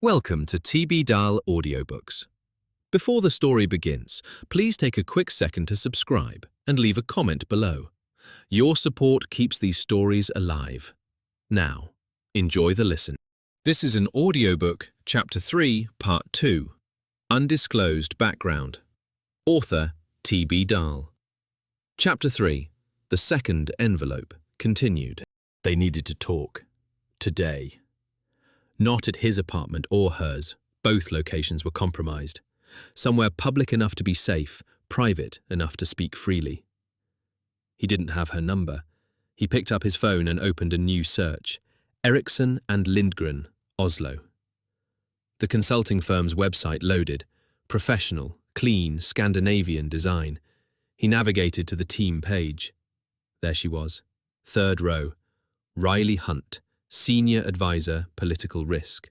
Welcome to TB Dahl Audiobooks. Before the story begins, please take a quick second to subscribe and leave a comment below. Your support keeps these stories alive. Now, enjoy the listen. This is an audiobook, Chapter 3, Part 2, Undisclosed Background. Author, TB Dahl. Chapter 3, The Second Envelope, continued. They needed to talk. Today. Not at his apartment or hers. Both locations were compromised. Somewhere public enough to be safe, private enough to speak freely. He didn't have her number. He picked up his phone and opened a new search. Eriksson and Lindgren, Oslo. The consulting firm's website loaded. Professional, clean, Scandinavian design. He navigated to the team page. There she was. Third row. Riley Hunt. Senior Advisor, Political Risk.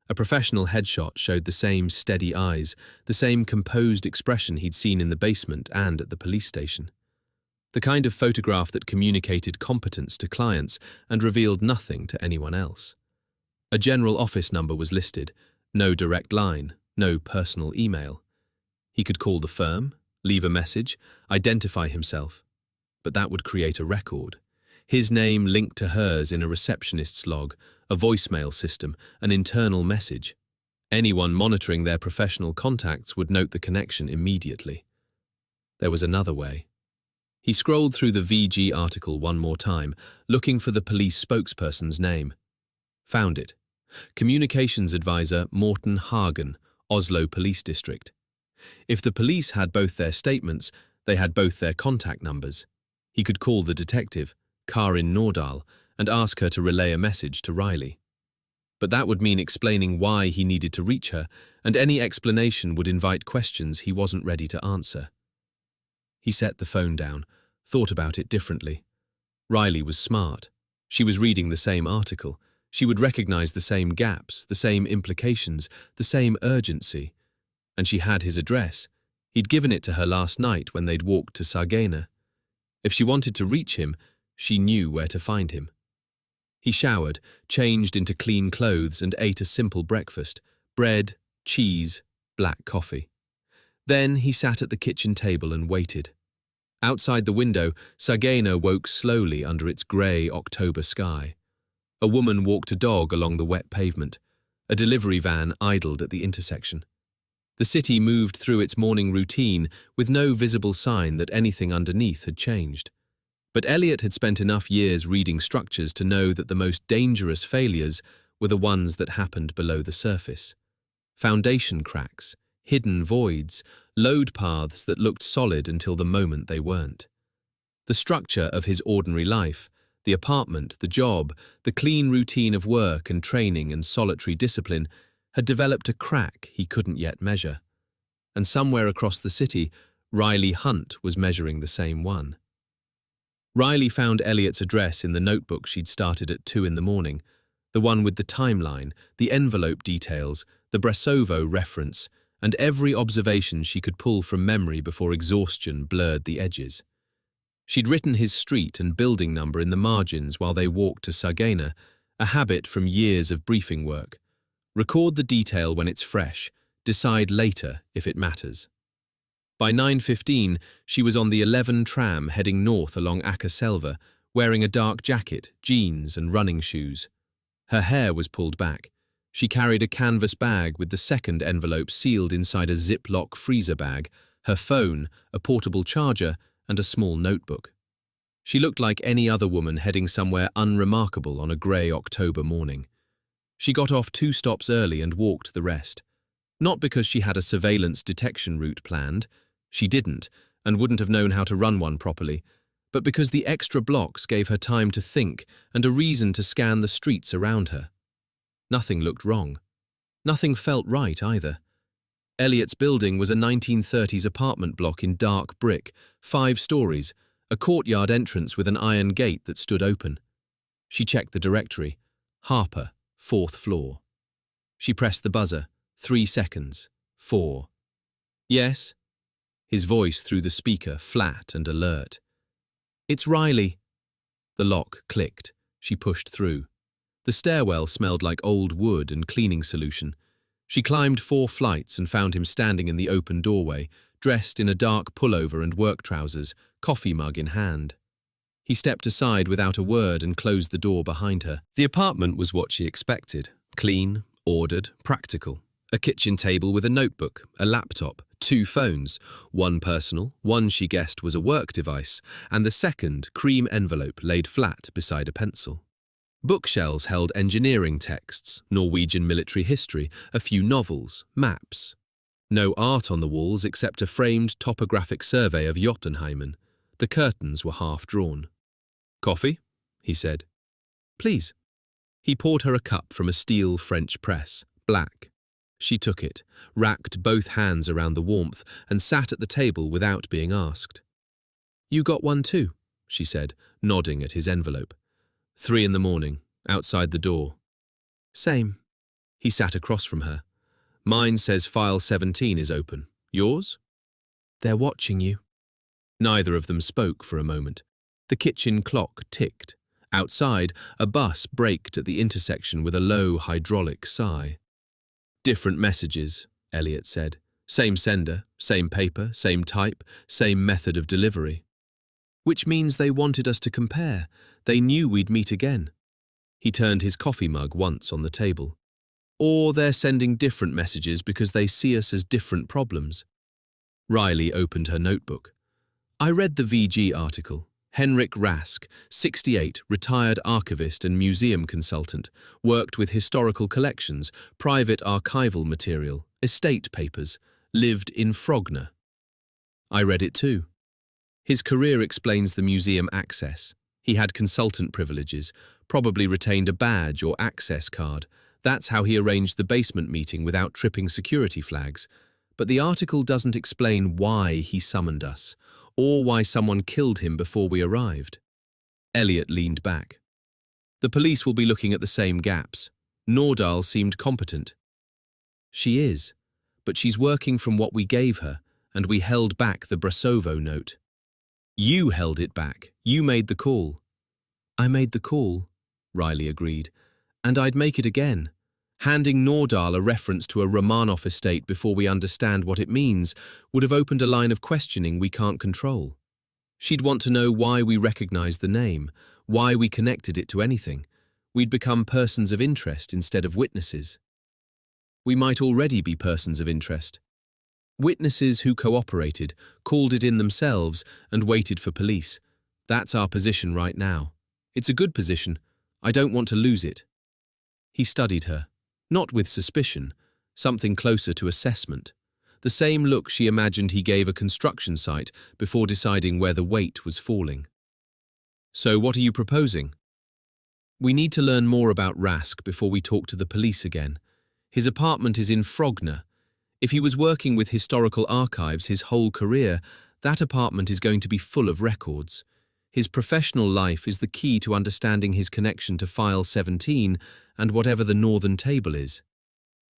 A professional headshot showed the same steady eyes, the same composed expression he'd seen in the basement and at the police station. The kind of photograph that communicated competence to clients and revealed nothing to anyone else. A general office number was listed, no direct line, no personal email. He could call the firm, leave a message, identify himself. But that would create a record. His name linked to hers in a receptionist's log, a voicemail system, an internal message. Anyone monitoring their professional contacts would note the connection immediately. There was another way. He scrolled through the VG article one more time, looking for the police spokesperson's name. Found it. Communications Advisor Morten Hagen, Oslo Police District. If the police had both their statements, they had both their contact numbers. He could call the detective, Karin Nordahl, and ask her to relay a message to Riley. But that would mean explaining why he needed to reach her, and any explanation would invite questions he wasn't ready to answer. He set the phone down, thought about it differently. Riley was smart. She was reading the same article. She would recognize the same gaps, the same implications, the same urgency. And she had his address. He'd given it to her last night when they'd walked to Sagene. If she wanted to reach him, she knew where to find him. He showered, changed into clean clothes and ate a simple breakfast, bread, cheese, black coffee. Then he sat at the kitchen table and waited. Outside the window, Sagene woke slowly under its grey October sky. A woman walked a dog along the wet pavement. A delivery van idled at the intersection. The city moved through its morning routine with no visible sign that anything underneath had changed. But Elliot had spent enough years reading structures to know that the most dangerous failures were the ones that happened below the surface. Foundation cracks, hidden voids, load paths that looked solid until the moment they weren't. The structure of his ordinary life, the apartment, the job, the clean routine of work and training and solitary discipline had developed a crack he couldn't yet measure. And somewhere across the city, Riley Hunt was measuring the same one. Riley found Elliot's address in the notebook she'd started at 2 in the morning, the one with the timeline, the envelope details, the Brasovo reference, and every observation she could pull from memory before exhaustion blurred the edges. She'd written his street and building number in the margins while they walked to Sagene, a habit from years of briefing work. Record the detail when it's fresh, decide later if it matters. By 9:15, she was on the 11 tram heading north along Akerselva, wearing a dark jacket, jeans and running shoes. Her hair was pulled back. She carried a canvas bag with the second envelope sealed inside a Ziploc freezer bag, her phone, a portable charger and a small notebook. She looked like any other woman heading somewhere unremarkable on a grey October morning. She got off 2 stops early and walked the rest. Not because she had a surveillance detection route planned. She didn't, and wouldn't have known how to run one properly, but because the extra blocks gave her time to think and a reason to scan the streets around her. Nothing looked wrong. Nothing felt right either. Elliot's building was a 1930s apartment block in dark brick, 5 stories, a courtyard entrance with an iron gate that stood open. She checked the directory. Harper, 4th floor. She pressed the buzzer. 3 seconds. 4. Yes? His voice through the speaker, flat and alert. It's Riley. The lock clicked. She pushed through. The stairwell smelled like old wood and cleaning solution. She climbed 4 flights and found him standing in the open doorway, dressed in a dark pullover and work trousers, coffee mug in hand. He stepped aside without a word and closed the door behind her. The apartment was what she expected. Clean, ordered, practical. A kitchen table with a notebook, a laptop, 2 phones, one personal, one she guessed was a work device, and the second, cream envelope laid flat beside a pencil. Bookshelves held engineering texts, Norwegian military history, a few novels, maps. No art on the walls except a framed topographic survey of Jotunheimen. The curtains were half drawn. "Coffee?" he said. "Please." He poured her a cup from a steel French press, black. She took it, racked both hands around the warmth, and sat at the table without being asked. "You got one too," she said, nodding at his envelope. 3 in the morning, outside the door. "Same." He sat across from her. "Mine says file 17 is open. Yours?" "They're watching you." Neither of them spoke for a moment. The kitchen clock ticked. Outside, a bus braked at the intersection with a low hydraulic sigh. "Different messages," Elliot said. "Same sender, same paper, same type, same method of delivery." "Which means they wanted us to compare. They knew we'd meet again." He turned his coffee mug once on the table. "Or they're sending different messages because they see us as different problems." Riley opened her notebook. "I read the VG article. Henrik Rask, 68, retired archivist and museum consultant, worked with historical collections, private archival material, estate papers, lived in Frogner." "I read it too." "His career explains the museum access. He had consultant privileges, probably retained a badge or access card. That's how he arranged the basement meeting without tripping security flags. But the article doesn't explain why he summoned us, or why someone killed him before we arrived." Elliot leaned back. "The police will be looking at the same gaps. Dahl seemed competent." "She is, but she's working from what we gave her, and we held back the Brasovo note." "You held it back. You made the call." "I made the call," Riley agreed, "and I'd make it again. Handing Dahl a reference to a Romanov estate before we understand what it means would have opened a line of questioning we can't control. She'd want to know why we recognized the name, why we connected it to anything. We'd become persons of interest instead of witnesses. We might already be persons of interest. Witnesses who cooperated, called it in themselves, and waited for police. That's our position right now. It's a good position. I don't want to lose it." He studied her. Not with suspicion, something closer to assessment. The same look she imagined he gave a construction site before deciding where the weight was falling. "So what are you proposing?" "We need to learn more about Rask before we talk to the police again. His apartment is in Frogner. If he was working with historical archives his whole career, that apartment is going to be full of records. His professional life is the key to understanding his connection to File 17 and whatever the Northern Table is."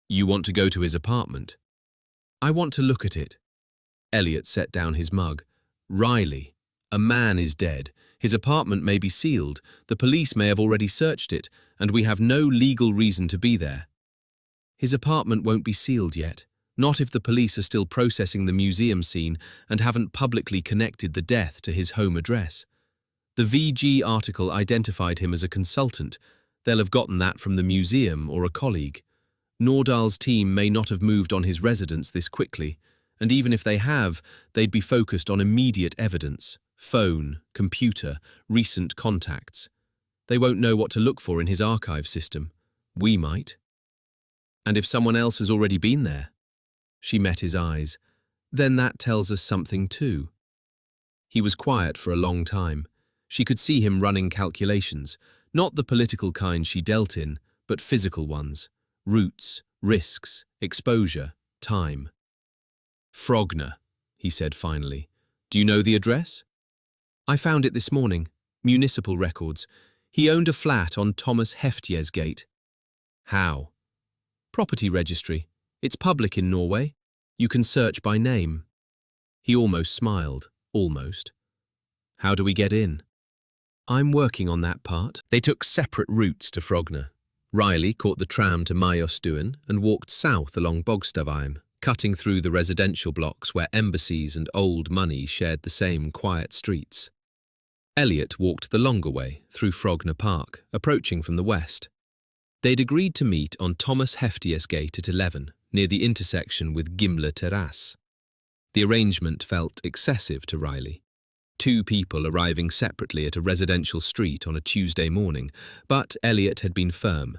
"You want to go to his apartment?" "I want to look at it." Elliot set down his mug. "Riley, a man is dead. His apartment may be sealed. The police may have already searched it, and we have no legal reason to be there." "His apartment won't be sealed yet. Not if the police are still processing the museum scene and haven't publicly connected the death to his home address. The VG article identified him as a consultant. They'll have gotten that from the museum or a colleague. Dahl's team may not have moved on his residence this quickly, and even if they have, they'd be focused on immediate evidence, phone, computer, recent contacts. They won't know what to look for in his archive system. We might. And if someone else has already been there?" She met his eyes. "Then that tells us something too." He was quiet for a long time. She could see him running calculations, not the political kind she dealt in, but physical ones. Routes, risks, exposure, time. "Frogner," he said finally. "Do you know the address?" "I found it this morning. Municipal records. He owned a flat on Thomas Heftier's Gate." "How?" "Property registry. It's public in Norway. You can search by name." He almost smiled. Almost. "How do we get in?" "I'm working on that part." They took separate routes to Frogner. Riley caught the tram to Majorstuen and walked south along Bogstavheim, cutting through the residential blocks where embassies and old money shared the same quiet streets. Elliot walked the longer way through Frogner Park, approaching from the west. They'd agreed to meet on Thomas Heftius Gate at 11, near the intersection with Gimle Terrasse. The arrangement felt excessive to Riley. Two people arriving separately at a residential street on a Tuesday morning, but Elliot had been firm.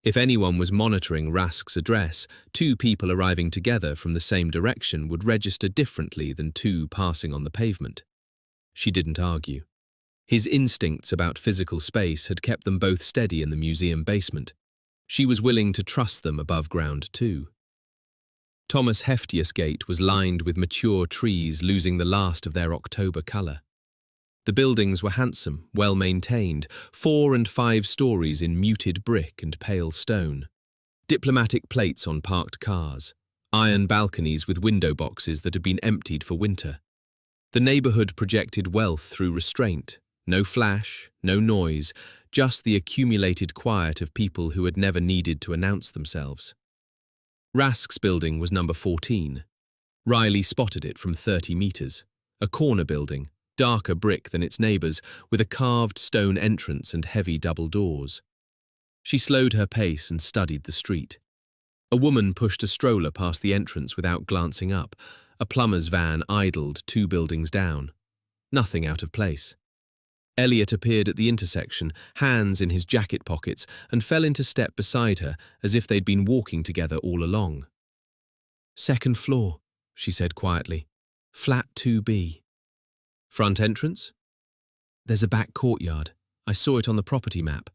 If anyone was monitoring Rask's address, two people arriving together from the same direction would register differently than two passing on the pavement. She didn't argue. His instincts about physical space had kept them both steady in the museum basement. She was willing to trust them above ground too. Thomas Heftius Gate was lined with mature trees losing the last of their October colour. The buildings were handsome, well-maintained, 4 and 5 stories in muted brick and pale stone. Diplomatic plates on parked cars, iron balconies with window boxes that had been emptied for winter. The neighbourhood projected wealth through restraint. No flash, no noise, just the accumulated quiet of people who had never needed to announce themselves. Rask's building was number 14. Riley spotted it from 30 metres. A corner building, darker brick than its neighbours, with a carved stone entrance and heavy double doors. She slowed her pace and studied the street. A woman pushed a stroller past the entrance without glancing up. A plumber's van idled 2 buildings down. Nothing out of place. Elliot appeared at the intersection, hands in his jacket pockets, and fell into step beside her as if they'd been walking together all along. "Second floor," she said quietly. "Flat 2B. "Front entrance?" "There's a back courtyard. I saw it on the property map.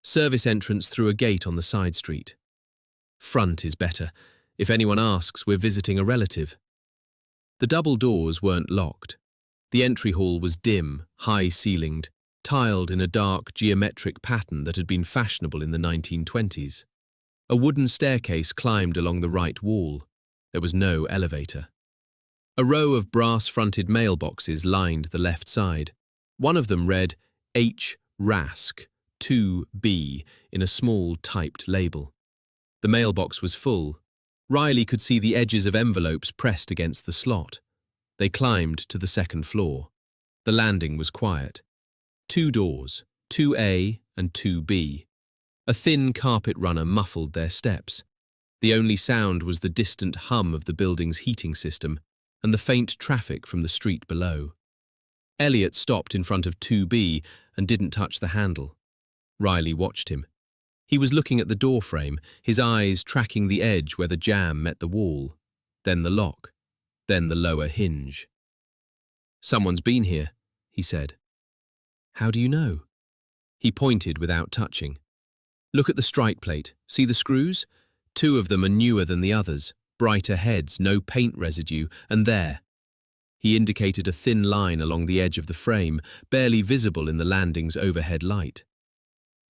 Service entrance through a gate on the side street." "Front is better. If anyone asks, we're visiting a relative." The double doors weren't locked. The entry hall was dim, high-ceilinged, tiled in a dark, geometric pattern that had been fashionable in the 1920s. A wooden staircase climbed along the right wall. There was no elevator. A row of brass-fronted mailboxes lined the left side. One of them read H. Rask, 2B, in a small typed label. The mailbox was full. Riley could see the edges of envelopes pressed against the slot. They climbed to the second floor. The landing was quiet. 2 doors, 2A and 2B. A thin carpet runner muffled their steps. The only sound was the distant hum of the building's heating system and the faint traffic from the street below. Elliot stopped in front of 2B and didn't touch the handle. Riley watched him. He was looking at the doorframe, his eyes tracking the edge where the jamb met the wall, then the lock. Then the lower hinge. "Someone's been here," he said. "How do you know?" He pointed without touching. "Look at the strike plate. See the screws? 2 of them are newer than the others, brighter heads, no paint residue, and there." He indicated a thin line along the edge of the frame, barely visible in the landing's overhead light.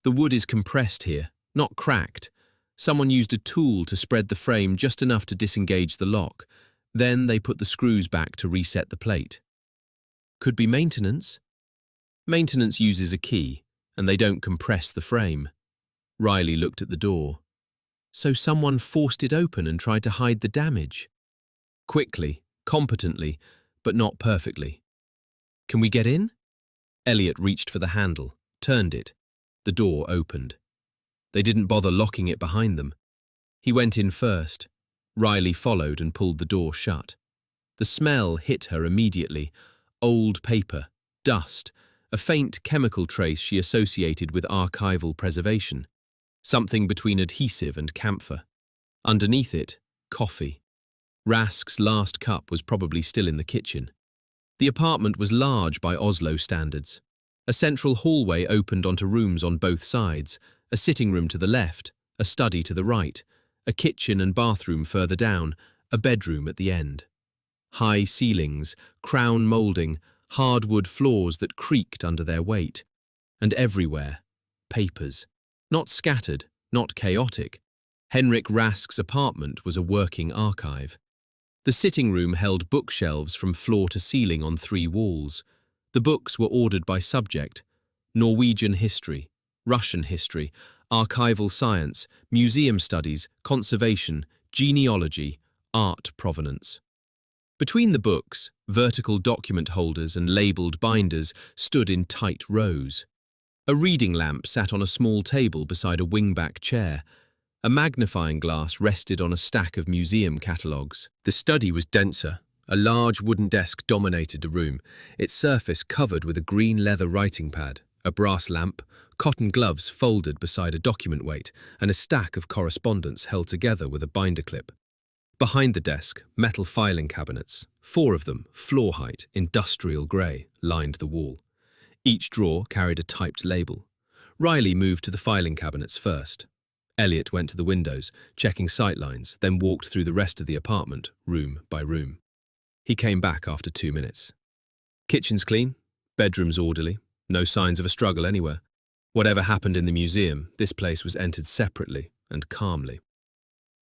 "The wood is compressed here, not cracked. Someone used a tool to spread the frame just enough to disengage the lock. Then they put the screws back to reset the plate." "Could be maintenance." "Maintenance uses a key, and they don't compress the frame." Riley looked at the door. "So someone forced it open and tried to hide the damage." "Quickly, competently, but not perfectly." "Can we get in?" Elliot reached for the handle, turned it. The door opened. They didn't bother locking it behind them. He went in first. Riley followed and pulled the door shut. The smell hit her immediately. Old paper, dust, a faint chemical trace she associated with archival preservation. Something between adhesive and camphor. Underneath it, coffee. Rask's last cup was probably still in the kitchen. The apartment was large by Oslo standards. A central hallway opened onto rooms on both sides, a sitting room to the left, a study to the right, a kitchen and bathroom further down, a bedroom at the end. High ceilings, crown moulding, hardwood floors that creaked under their weight. And everywhere, papers. Not scattered, not chaotic. Henrik Rask's apartment was a working archive. The sitting room held bookshelves from floor to ceiling on 3 walls. The books were ordered by subject: Norwegian history, Russian history, archival science, museum studies, conservation, genealogy, art provenance. Between the books, vertical document holders and labelled binders stood in tight rows. A reading lamp sat on a small table beside a wingback chair. A magnifying glass rested on a stack of museum catalogues. The study was denser. A large wooden desk dominated the room, its surface covered with a green leather writing pad, a brass lamp, cotton gloves folded beside a document weight, and a stack of correspondence held together with a binder clip. Behind the desk, metal filing cabinets, 4 of them, floor height, industrial grey, lined the wall. Each drawer carried a typed label. Riley moved to the filing cabinets first. Elliot went to the windows, checking sightlines, then walked through the rest of the apartment, room by room. He came back after 2 minutes. Kitchen's clean, bedroom's orderly, no signs of a struggle anywhere. Whatever happened in the museum, this place was entered separately and calmly.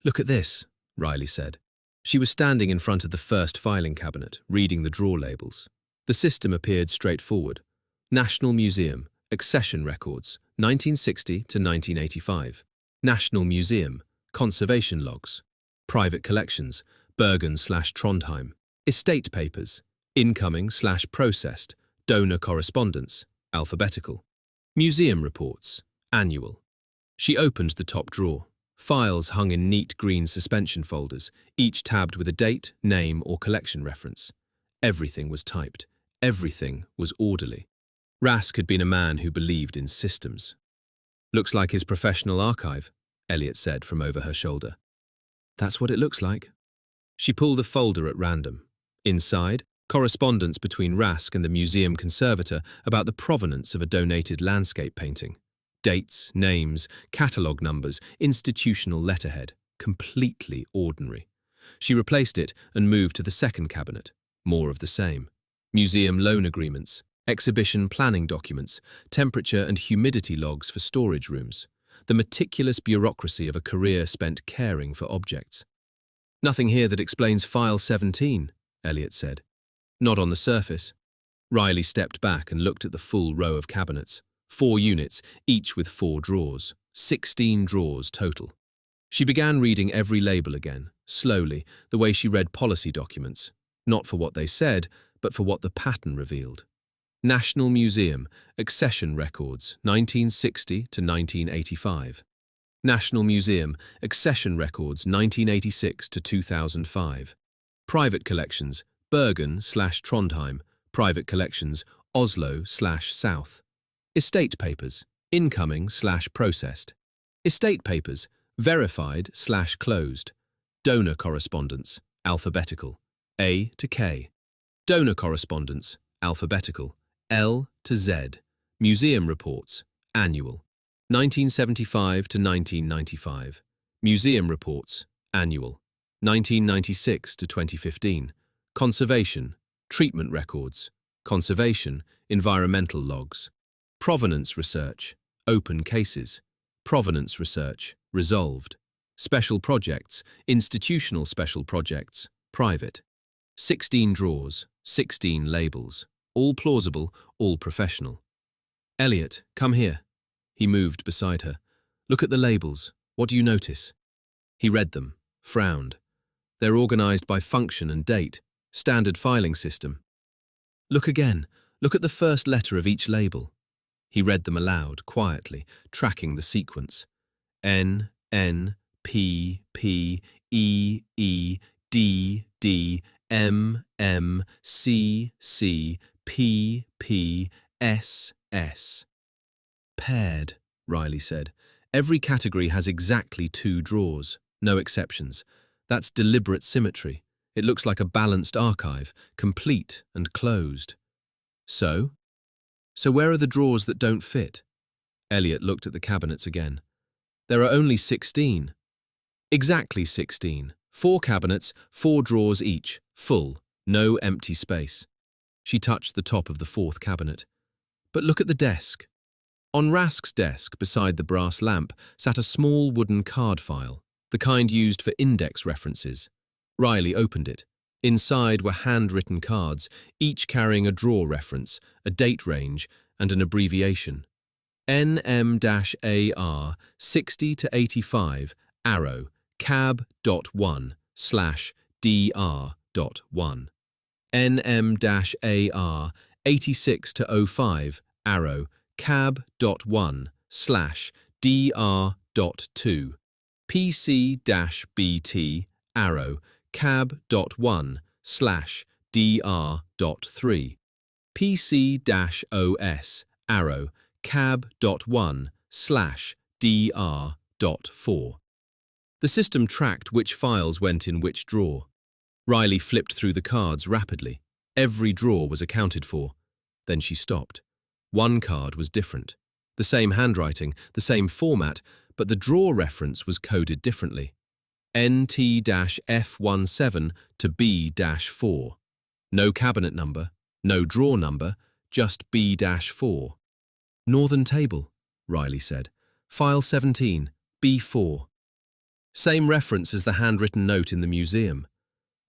"Look at this," Riley said. She was standing in front of the first filing cabinet, reading the drawer labels. The system appeared straightforward. National Museum, Accession Records, 1960 to 1985. National Museum, Conservation Logs. Private Collections, Bergen/Trondheim. Estate Papers, Incoming/Processed. Donor Correspondence, Alphabetical. Museum Reports, Annual. She opened the top drawer. Files hung in neat green suspension folders, each tabbed with a date, name, or collection reference. Everything was typed. Everything was orderly. Rask had been a man who believed in systems. "Looks like his professional archive," Elliot said from over her shoulder. "That's what it looks like." She pulled a folder at random. Inside, correspondence between Rask and the museum conservator about the provenance of a donated landscape painting. Dates, names, catalogue numbers, institutional letterhead. Completely ordinary. She replaced it and moved to the second cabinet. More of the same. Museum loan agreements, exhibition planning documents, temperature and humidity logs for storage rooms. The meticulous bureaucracy of a career spent caring for objects. "Nothing here that explains File 17, Elliot said. "Not on the surface." Riley stepped back and looked at the full row of cabinets. 4 units, each with 4 drawers. 16 drawers total. She began reading every label again, slowly, the way she read policy documents. Not for what they said, but for what the pattern revealed. National Museum, Accession Records, 1960 to 1985. National Museum, Accession Records, 1986 to 2005. Private Collections, Bergen/Trondheim. Private Collections, Oslo/South. Estate Papers, Incoming/Processed. Estate Papers, Verified/Closed. Donor Correspondence, Alphabetical, A to K. Donor Correspondence, Alphabetical, L to Z. Museum Reports, Annual, 1975 to 1995. Museum Reports, Annual, 1996 to 2015. Conservation, Treatment Records, Conservation, Environmental Logs. Provenance Research, Open Cases. Provenance Research, Resolved. Special Projects, Institutional Special Projects, Private. 16 drawers, 16 labels. All plausible, all professional. "Elliot, come here." He moved beside her. "Look at the labels. What do you notice?" He read them, frowned. "They're organized by function and date. Standard filing system." "Look again. Look at the first letter of each label." He read them aloud, quietly, tracking the sequence. N, N, P, P, E, E, D, D, M, M, C, C, P, P, S, S. "Paired," Riley said. "Every category has exactly 2 drawers, no exceptions. That's deliberate symmetry. It looks like a balanced archive, complete and closed." So where are the drawers that don't fit? Elliot looked at the cabinets again. "There are only 16. Exactly 16. 4 cabinets, 4 drawers each, full, no empty space." She touched the top of the 4th cabinet. "But look at the desk." On Rask's desk, beside the brass lamp, sat a small wooden card file, the kind used for index references. Riley opened it. Inside were handwritten cards, each carrying a drawer reference, a date range, and an abbreviation. NM-AR 60 to 85 arrow cab.1/DR.1. NM-AR 86 to 05 arrow cab.1/DR.2. PC-BT arrow cab.1/DR.3. PC-OS arrow cab.1/DR.4. The system tracked which files went in which drawer. Riley flipped through the cards rapidly. Every drawer was accounted for. Then she stopped. One card was different. The same handwriting, the same format, but the drawer reference was coded differently. NT-F17 to B-4. No cabinet number, no drawer number, just B-4. Northern table, Riley said. File 17, B4. Same reference as the handwritten note in the museum.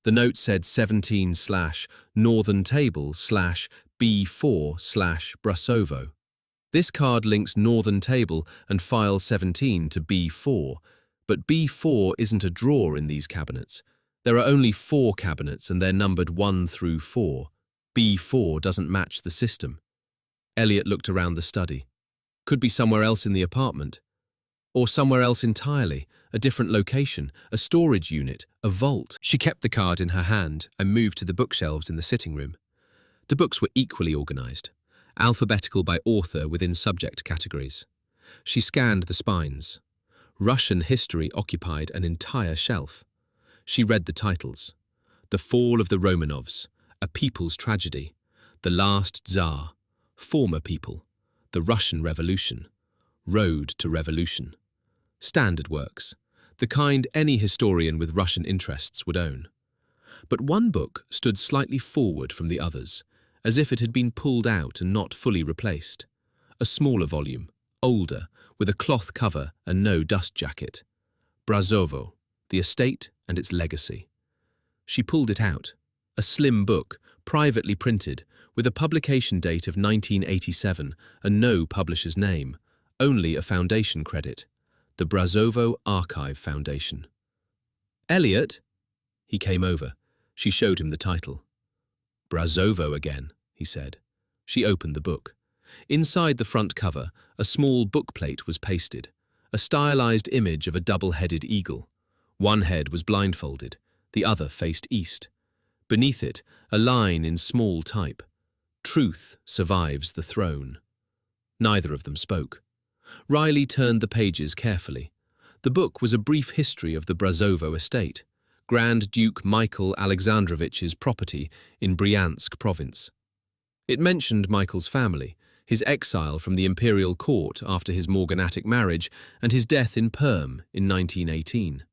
The note said 17/Northern table/B4/Brasovo. This card links Northern table and file 17 to B4, but B4 isn't a drawer in these cabinets. There are only 4 cabinets and they're numbered 1 through 4. B4 doesn't match the system. Elliot looked around the study. Could be somewhere else in the apartment. Or somewhere else entirely, a different location, a storage unit, a vault. She kept the card in her hand and moved to the bookshelves in the sitting room. The books were equally organized, alphabetical by author within subject categories. She scanned the spines. Russian history occupied an entire shelf. She read the titles. The Fall of the Romanovs, A People's Tragedy, The Last Tsar, Former People, The Russian Revolution, Road to Revolution. Standard works, the kind any historian with Russian interests would own. But one book stood slightly forward from the others, as if it had been pulled out and not fully replaced. A smaller volume, older, with a cloth cover and no dust jacket. Brasovo, The Estate and Its Legacy. She pulled it out, a slim book, privately printed, with a publication date of 1987 and no publisher's name, only a foundation credit. The Brasovo Archive Foundation. Elliot? He came over. She showed him the title. Brasovo again, he said. She opened the book. Inside the front cover, a small bookplate was pasted, a stylized image of a double-headed eagle. One head was blindfolded, the other faced east. Beneath it, a line in small type. Truth survives the throne. Neither of them spoke. Riley turned the pages carefully. The book was a brief history of the Brasovo estate, Grand Duke Michael Alexandrovich's property in Bryansk province. It mentioned Michael's family, his exile from the imperial court after his morganatic marriage, and his death in Perm in 1918.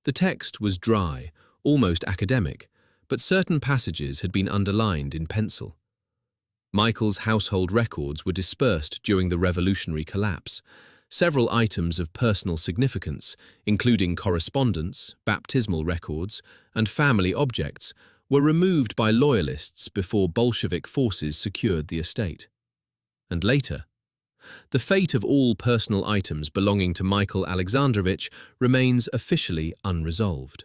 The text was dry, almost academic, but certain passages had been underlined in pencil. Michael's household records were dispersed during the revolutionary collapse. Several items of personal significance, including correspondence, baptismal records, and family objects, were removed by loyalists before Bolshevik forces secured the estate. And later, the fate of all personal items belonging to Michael Alexandrovich remains officially unresolved.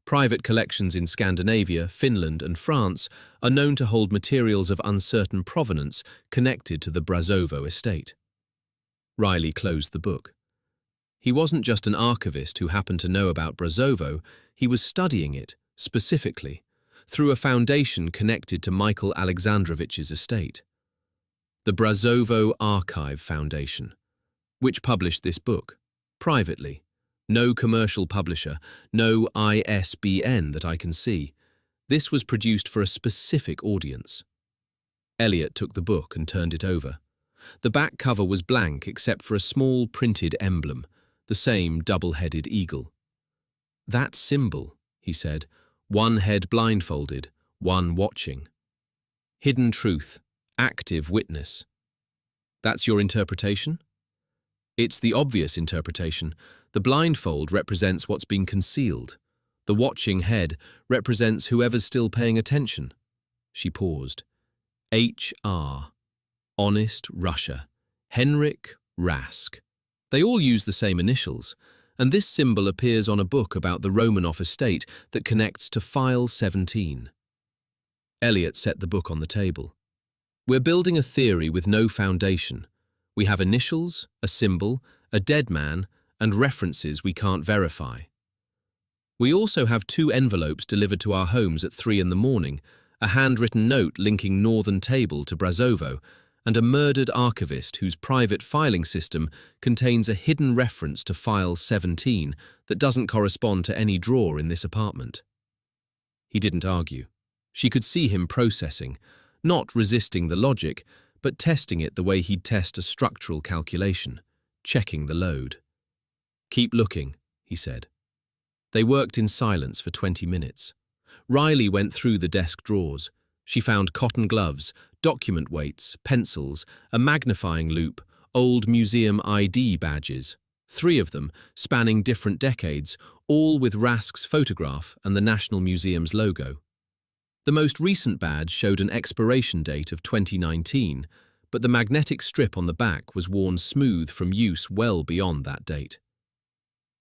Private collections in Scandinavia, Finland, and France are known to hold materials of uncertain provenance connected to the Brasovo estate. Riley closed the book. He wasn't just an archivist who happened to know about Brasovo, he was studying it, specifically, through a foundation connected to Michael Alexandrovich's estate. The Brasovo Archive Foundation, which published this book, privately. No commercial publisher, no ISBN that I can see. This was produced for a specific audience. Elliot took the book and turned it over. The back cover was blank except for a small printed emblem, the same double-headed eagle. That symbol, he said, one head blindfolded, one watching. Hidden truth, active witness. That's your interpretation? It's the obvious interpretation. The blindfold represents what's been concealed. The watching head represents whoever's still paying attention. She paused. HR. Honest Russia. Henrik Rask. They all use the same initials, and this symbol appears on a book about the Romanov estate that connects to File 17. Elliot set the book on the table. We're building a theory with no foundation. We have initials, a symbol, a dead man, and references we can't verify. We also have 2 envelopes delivered to our homes at 3 in the morning, a handwritten note linking Northern Table to Brazovo, and a murdered archivist whose private filing system contains a hidden reference to File 17 that doesn't correspond to any drawer in this apartment. He didn't argue. She could see him processing, not resisting the logic, but testing it the way he'd test a structural calculation, checking the load. "Keep looking," he said. They worked in silence for 20 minutes. Riley went through the desk drawers. She found cotton gloves, document weights, pencils, a magnifying loupe, old museum ID badges, 3 of them spanning different decades, all with Rask's photograph and the National Museum's logo. The most recent badge showed an expiration date of 2019, but the magnetic strip on the back was worn smooth from use well beyond that date.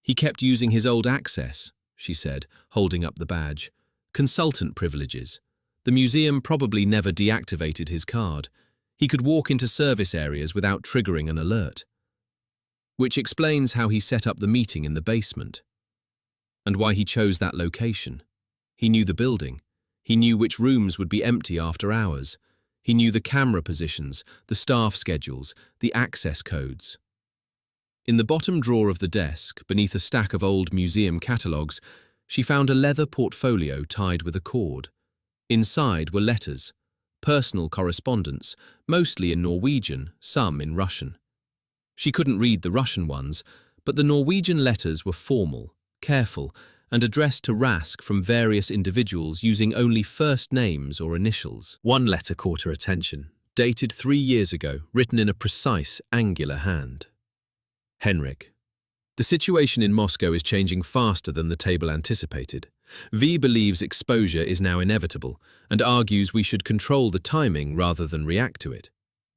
"He kept using his old access," she said, holding up the badge. "Consultant privileges. The museum probably never deactivated his card. He could walk into service areas without triggering an alert. Which explains how he set up the meeting in the basement. And why he chose that location. He knew the building. He knew which rooms would be empty after hours. He knew the camera positions, the staff schedules, the access codes." In the bottom drawer of the desk, beneath a stack of old museum catalogues, she found a leather portfolio tied with a cord. Inside were letters, personal correspondence, mostly in Norwegian, some in Russian. She couldn't read the Russian ones, but the Norwegian letters were formal, careful, and addressed to Rask from various individuals using only first names or initials. One letter caught her attention, dated 3 years ago, written in a precise, angular hand. "Henrik. The situation in Moscow is changing faster than the table anticipated. V believes exposure is now inevitable and argues we should control the timing rather than react to it.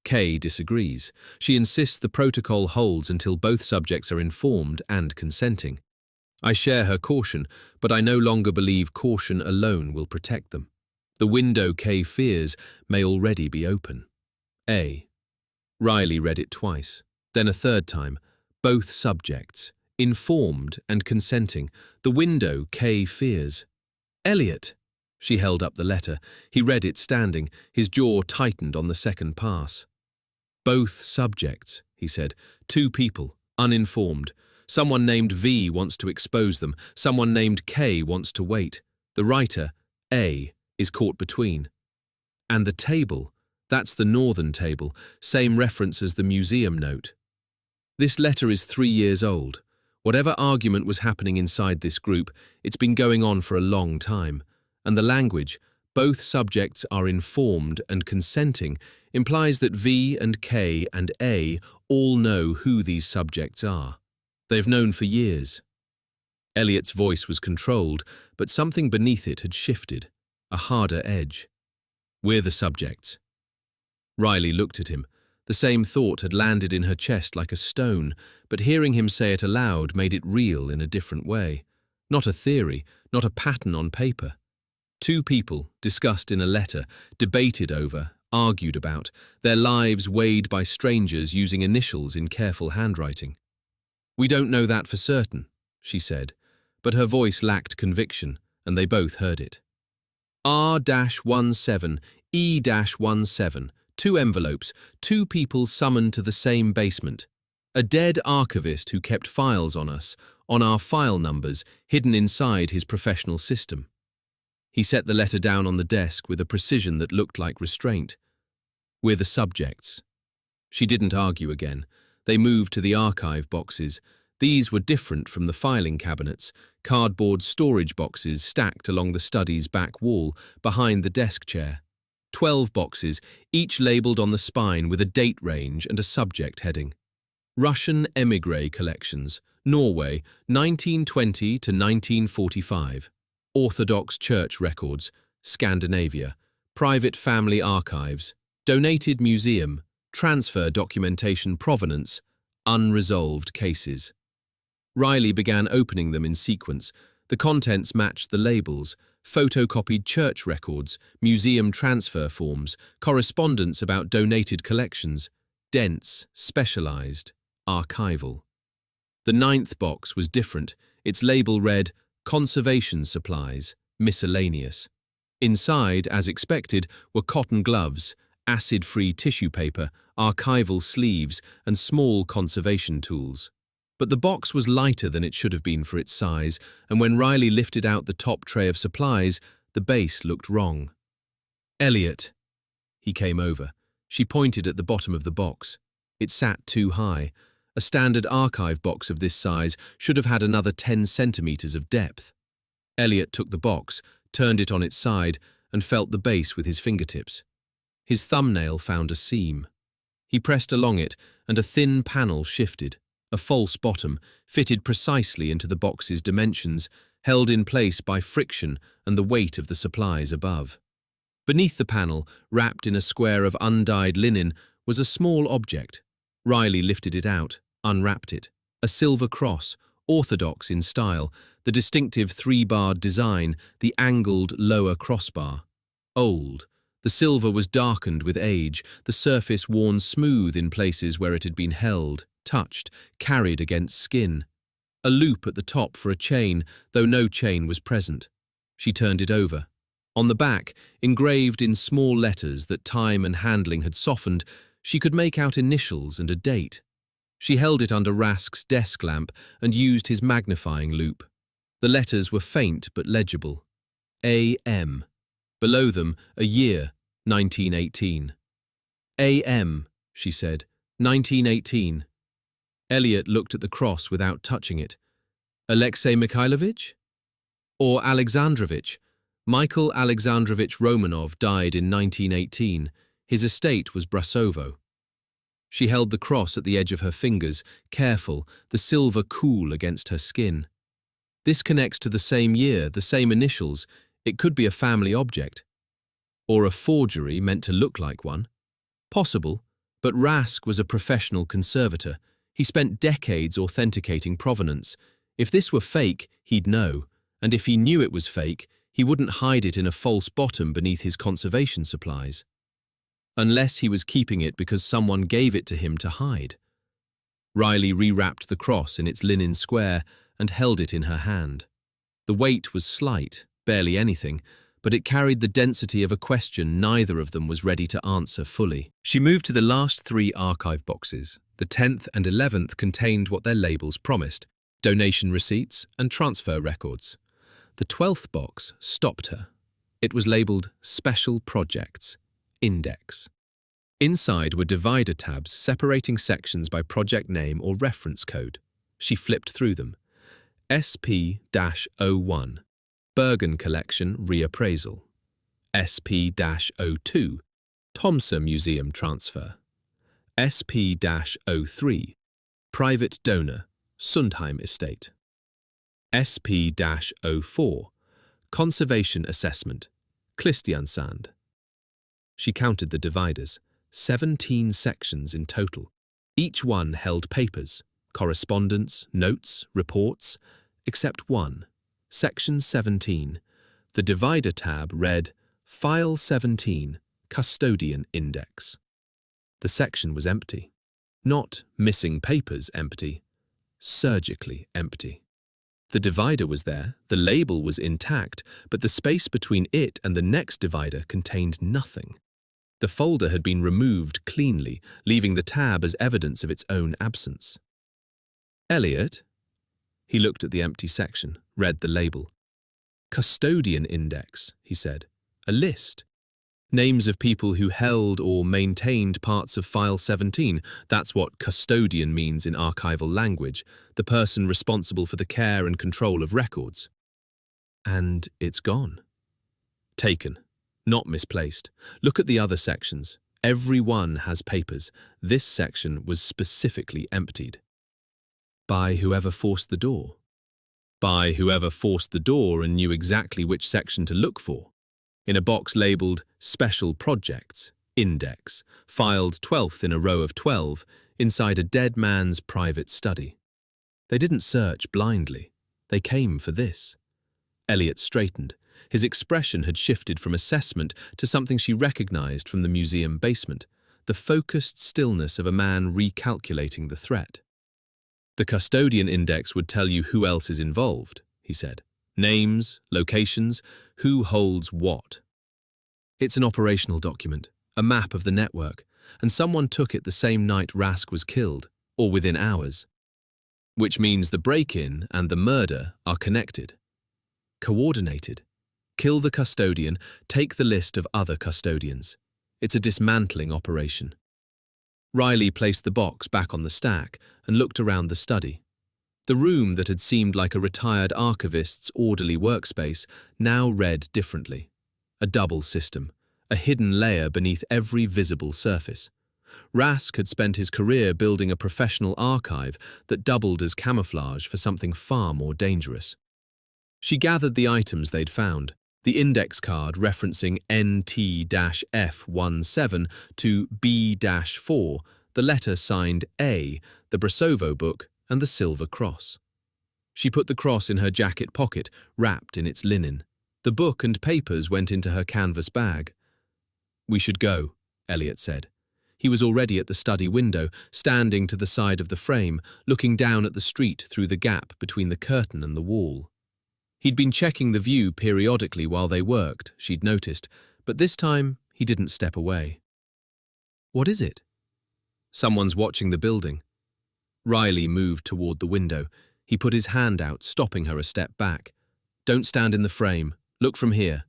K disagrees. She insists the protocol holds until both subjects are informed and consenting. I share her caution, but I no longer believe caution alone will protect them. The window K fears may already be open. A." Riley read it twice, then a third time. Both subjects, informed and consenting. The window K fears. "Elliot." She held up the letter. He read it standing, his jaw tightened on the second pass. "Both subjects," he said. "2 people, uninformed. Someone named V wants to expose them. Someone named K wants to wait. The writer, A, is caught between. And the table, that's the Northern Table, same reference as the museum note. This letter is 3 years old. Whatever argument was happening inside this group, it's been going on for a long time. And the language, both subjects are informed and consenting, implies that V and K and A all know who these subjects are. They've known for years." Elliot's voice was controlled, but something beneath it had shifted, a harder edge. "We're the subjects." Riley looked at him. The same thought had landed in her chest like a stone, but hearing him say it aloud made it real in a different way. Not a theory, not a pattern on paper. 2 people, discussed in a letter, debated over, argued about, their lives weighed by strangers using initials in careful handwriting. "We don't know that for certain," she said, but her voice lacked conviction, and they both heard it. R-17, E-17, 2 envelopes, 2 people summoned to the same basement. A dead archivist who kept files on us, on our file numbers, hidden inside his professional system. He set the letter down on the desk with a precision that looked like restraint. "We're the subjects." She didn't argue again. They moved to the archive boxes. These were different from the filing cabinets, cardboard storage boxes stacked along the study's back wall behind the desk chair. 12 boxes, each labelled on the spine with a date range and a subject heading. Russian émigré collections, Norway, 1920 to 1945. Orthodox Church records, Scandinavia. Private family archives. Donated museum, Transfer documentation provenance, unresolved cases. Riley began opening them in sequence. The contents matched the labels: photocopied church records, museum transfer forms, correspondence about donated collections, dense, specialized, archival. The ninth box was different. Its label read, Conservation Supplies, Miscellaneous. Inside, as expected, were cotton gloves, acid-free tissue paper, archival sleeves, and small conservation tools. But the box was lighter than it should have been for its size, and when Riley lifted out the top tray of supplies, the base looked wrong. Elliot. He came over. She pointed at the bottom of the box. It sat too high. A standard archive box of this size should have had another 10 centimeters of depth. Elliot took the box, turned it on its side, and felt the base with his fingertips. His thumbnail found a seam. He pressed along it, and a thin panel shifted. A false bottom, fitted precisely into the box's dimensions, held in place by friction and the weight of the supplies above. Beneath the panel, wrapped in a square of undyed linen, was a small object. Riley lifted it out, unwrapped it. A silver cross, orthodox in style, the distinctive three-barred design, the angled lower crossbar. Old. The silver was darkened with age, the surface worn smooth in places where it had been held, touched, carried against skin. A loop at the top for a chain, though no chain was present. She turned it over. On the back, engraved in small letters that time and handling had softened, she could make out initials and a date. She held it under Rask's desk lamp and used his magnifying loupe. The letters were faint but legible. A.M. Below them, a year, 1918. A.M., she said, 1918. Elliot looked at the cross without touching it. Alexei Mikhailovich? Or Alexandrovich? Michael Alexandrovich Romanov died in 1918. His estate was Brasovo. She held the cross at the edge of her fingers, careful, the silver cool against her skin. This connects to the same year, the same initials. It could be a family object. Or a forgery meant to look like one. Possible, but Rask was a professional conservator. He spent decades authenticating provenance. If this were fake, he'd know. And if he knew it was fake, he wouldn't hide it in a false bottom beneath his conservation supplies. Unless he was keeping it because someone gave it to him to hide. Riley rewrapped the cross in its linen square and held it in her hand. The weight was slight, barely anything, but it carried the density of a question neither of them was ready to answer fully. She moved to the last 3 archive boxes. The 10th and 11th contained what their labels promised: donation receipts and transfer records. The 12th box stopped her. It was labeled Special Projects, Index. Inside were divider tabs separating sections by project name or reference code. She flipped through them. SP-01, Bergen Collection Reappraisal. SP-02, Tromsø Museum Transfer. SP-03, Private Donor, Sundheim Estate. SP-04, Conservation Assessment, Kristiansand. She counted the dividers, 17 sections in total. Each one held papers, correspondence, notes, reports, except one, Section 17. The divider tab read, File 17, Custodian Index. The section was empty. Not missing papers empty, surgically empty. The divider was there, the label was intact, but the space between it and the next divider contained nothing. The folder had been removed cleanly, leaving the tab as evidence of its own absence. Elliot? He looked at the empty section, read the label. Custodian Index, he said. A list. Names of people who held or maintained parts of File 17. That's what custodian means in archival language, the person responsible for the care and control of records. And it's gone. Taken. Not misplaced. Look at the other sections. Every one has papers. This section was specifically emptied. By whoever forced the door. By whoever forced the door and knew exactly which section to look for. In a box labelled Special Projects, Index, filed 12th in a row of 12, inside a dead man's private study. They didn't search blindly. They came for this. Elliot straightened. His expression had shifted from assessment to something she recognized from the museum basement, the focused stillness of a man recalculating the threat. The custodian index would tell you who else is involved, he said. Names, locations, who holds what. It's an operational document, a map of the network, and someone took it the same night Rask was killed, or within hours. Which means the break-in and the murder are connected. Coordinated. Kill the custodian, take the list of other custodians. It's a dismantling operation. Riley placed the box back on the stack and looked around the study. The room that had seemed like a retired archivist's orderly workspace now read differently. A double system, a hidden layer beneath every visible surface. Rask had spent his career building a professional archive that doubled as camouflage for something far more dangerous. She gathered the items they'd found, the index card referencing NT-F17 to B-4, the letter signed A, the Brasovo book, and the silver cross. She put the cross in her jacket pocket, wrapped in its linen. The book and papers went into her canvas bag. "We should go," Elliot said. He was already at the study window, standing to the side of the frame, looking down at the street through the gap between the curtain and the wall. He'd been checking the view periodically while they worked, she'd noticed, but this time he didn't step away. "What is it?" "Someone's watching the building." Riley moved toward the window. He put his hand out, stopping her a step back. "Don't stand in the frame. Look from here."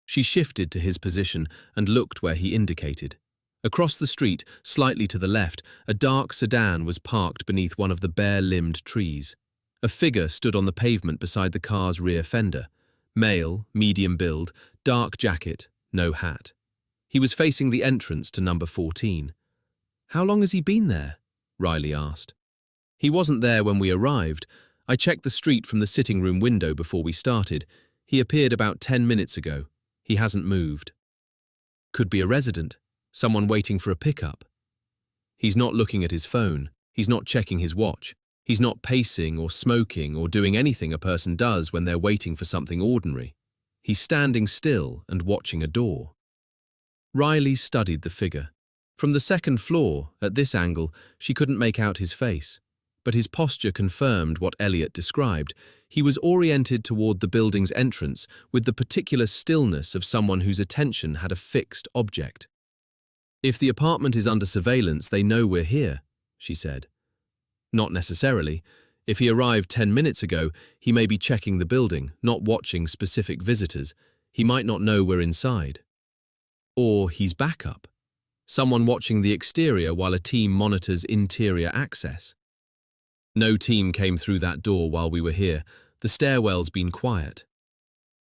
She shifted to his position and looked where he indicated. Across the street, slightly to the left, a dark sedan was parked beneath one of the bare-limbed trees. A figure stood on the pavement beside the car's rear fender. Male, medium build, dark jacket, no hat. He was facing the entrance to number 14. "How long has he been there?" Riley asked. "He wasn't there when we arrived. I checked the street from the sitting room window before we started. He appeared about 10 minutes ago. He hasn't moved." "Could be a resident. Someone waiting for a pickup." "He's not looking at his phone. He's not checking his watch. He's not pacing or smoking or doing anything a person does when they're waiting for something ordinary. He's standing still and watching a door." Riley studied the figure. From the second floor, at this angle, she couldn't make out his face, but his posture confirmed what Elliot described. He was oriented toward the building's entrance with the particular stillness of someone whose attention had a fixed object. "If the apartment is under surveillance, they know we're here," she said. "Not necessarily. If he arrived 10 minutes ago, he may be checking the building, not watching specific visitors. He might not know we're inside. Or he's backup. Someone watching the exterior while a team monitors interior access." "No team came through that door while we were here. The stairwell's been quiet."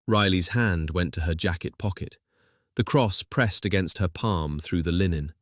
Riley's hand went to her jacket pocket. The cross pressed against her palm through the linen.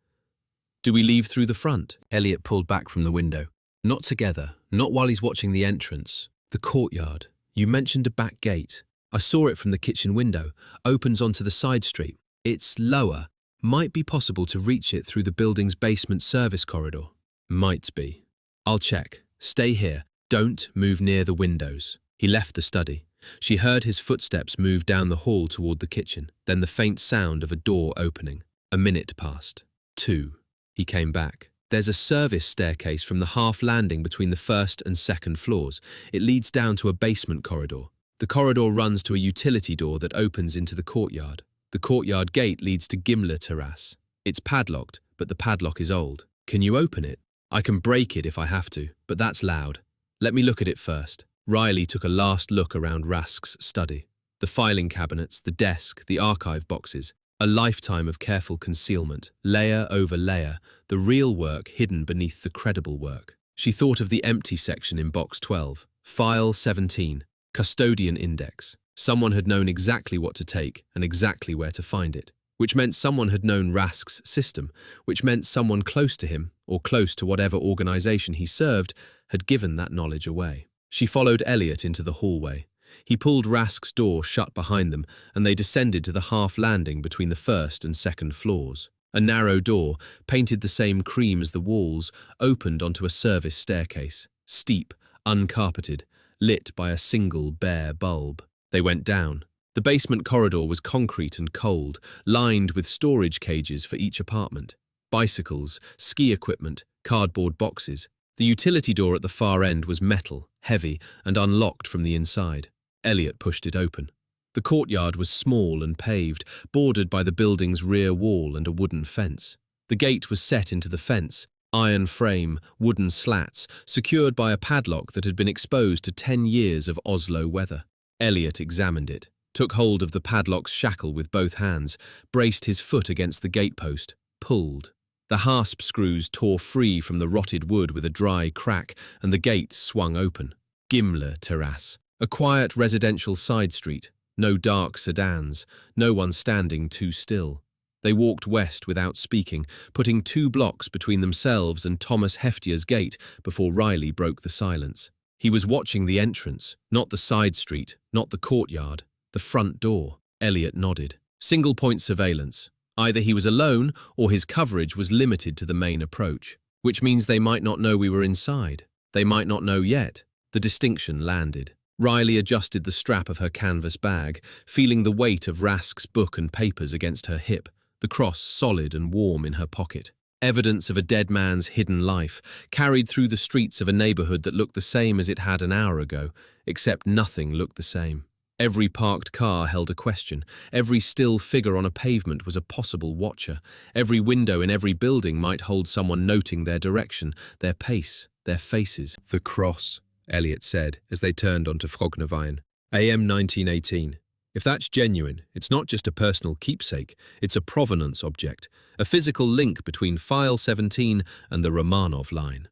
"Do we leave through the front?" Elliot pulled back from the window. "Not together, not while he's watching the entrance. The courtyard. You mentioned a back gate. I saw it from the kitchen window. Opens onto the side street. It's lower. Might be possible to reach it through the building's basement service corridor." "Might be. I'll check. Stay here. Don't move near the windows." He left the study. She heard his footsteps move down the hall toward the kitchen, then the faint sound of a door opening. A minute passed. 2. He came back. "There's a service staircase from the half landing between the first and second floors. It leads down to a basement corridor. The corridor runs to a utility door that opens into the courtyard. The courtyard gate leads to Gimla Terrace. It's padlocked, but the padlock is old. Can you open it? I can break it if I have to, but that's loud. Let me look at it first." Riley took a last look around Rask's study. The filing cabinets, the desk, the archive boxes. A lifetime of careful concealment, layer over layer, the real work hidden beneath the credible work. She thought of the empty section in box 12, file 17, custodian index. Someone had known exactly what to take and exactly where to find it, which meant someone had known Rask's system, which meant someone close to him, or close to whatever organization he served, had given that knowledge away. She followed Elliot into the hallway. He pulled Rask's door shut behind them, and they descended to the half landing between the first and second floors. A narrow door, painted the same cream as the walls, opened onto a service staircase, steep, uncarpeted, lit by a single bare bulb. They went down. The basement corridor was concrete and cold, lined with storage cages for each apartment. Bicycles, ski equipment, cardboard boxes. The utility door at the far end was metal, heavy, and unlocked from the inside. Elliot pushed it open. The courtyard was small and paved, bordered by the building's rear wall and a wooden fence. The gate was set into the fence, iron frame, wooden slats, secured by a padlock that had been exposed to 10 years of Oslo weather. Elliot examined it, took hold of the padlock's shackle with both hands, braced his foot against the gatepost, pulled. The hasp screws tore free from the rotted wood with a dry crack, and the gate swung open. Gimle Terrasse, a quiet residential side street. No dark sedans, no one standing too still. They walked west without speaking, putting 2 blocks between themselves and Thomas Heftier's gate before Riley broke the silence. He was watching the entrance, not the side street, not the courtyard, the front door. Elliot nodded. Single-point surveillance. Either he was alone or his coverage was limited to the main approach, which means they might not know we were inside. They might not know yet. The distinction landed. Riley adjusted the strap of her canvas bag, feeling the weight of Rask's book and papers against her hip, the cross solid and warm in her pocket. Evidence of a dead man's hidden life, carried through the streets of a neighborhood that looked the same as it had an hour ago, except nothing looked the same. Every parked car held a question. Every still figure on a pavement was a possible watcher. Every window in every building might hold someone noting their direction, their pace, their faces. The cross, Elliot said as they turned onto Frognerveien. AM 1918. If that's genuine, it's not just a personal keepsake, it's a provenance object, a physical link between File 17 and the Romanov line.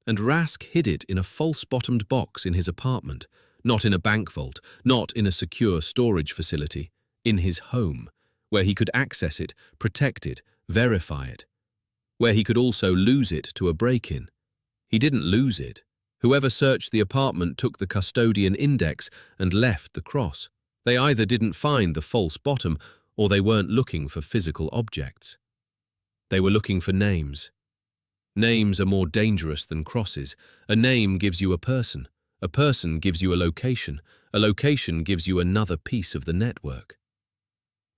And Rask hid it in a false-bottomed box in his apartment, not in a bank vault, not in a secure storage facility, in his home, where he could access it, protect it, verify it, where he could also lose it to a break-in. He didn't lose it. Whoever searched the apartment took the custodian index and left the cross. They either didn't find the false bottom or they weren't looking for physical objects. They were looking for names. Names are more dangerous than crosses. A name gives you a person gives you a location gives you another piece of the network.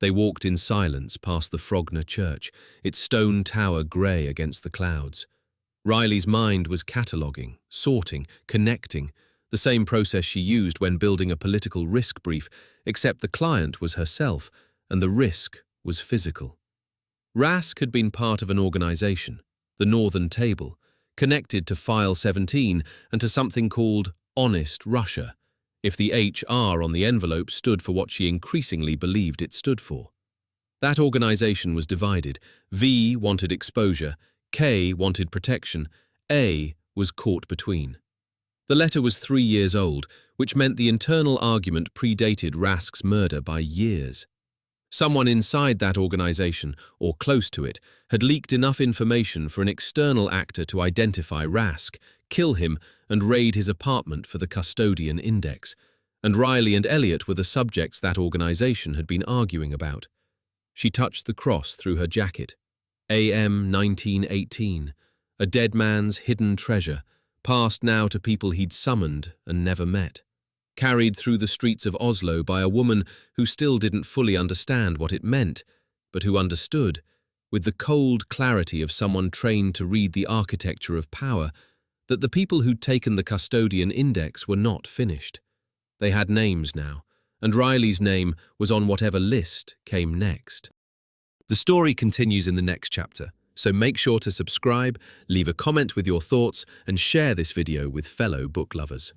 They walked in silence past the Frogner church, its stone tower grey against the clouds. Riley's mind was cataloguing, sorting, connecting, the same process she used when building a political risk brief, except the client was herself, and the risk was physical. Rask had been part of an organization, the Northern Table, connected to File 17 and to something called Honest Russia, if the HR on the envelope stood for what she increasingly believed it stood for. That organization was divided. V wanted exposure, K wanted protection, A was caught between. The letter was 3 years old, which meant the internal argument predated Rask's murder by years. Someone inside that organization, or close to it, had leaked enough information for an external actor to identify Rask, kill him, and raid his apartment for the custodian index. And Riley and Elliot were the subjects that organization had been arguing about. She touched the cross through her jacket. AM 1918, a dead man's hidden treasure, passed now to people he'd summoned and never met. Carried through the streets of Oslo by a woman who still didn't fully understand what it meant, but who understood, with the cold clarity of someone trained to read the architecture of power, that the people who'd taken the custodian index were not finished. They had names now, and Riley's name was on whatever list came next. The story continues in the next chapter, so make sure to subscribe, leave a comment with your thoughts, and share this video with fellow book lovers.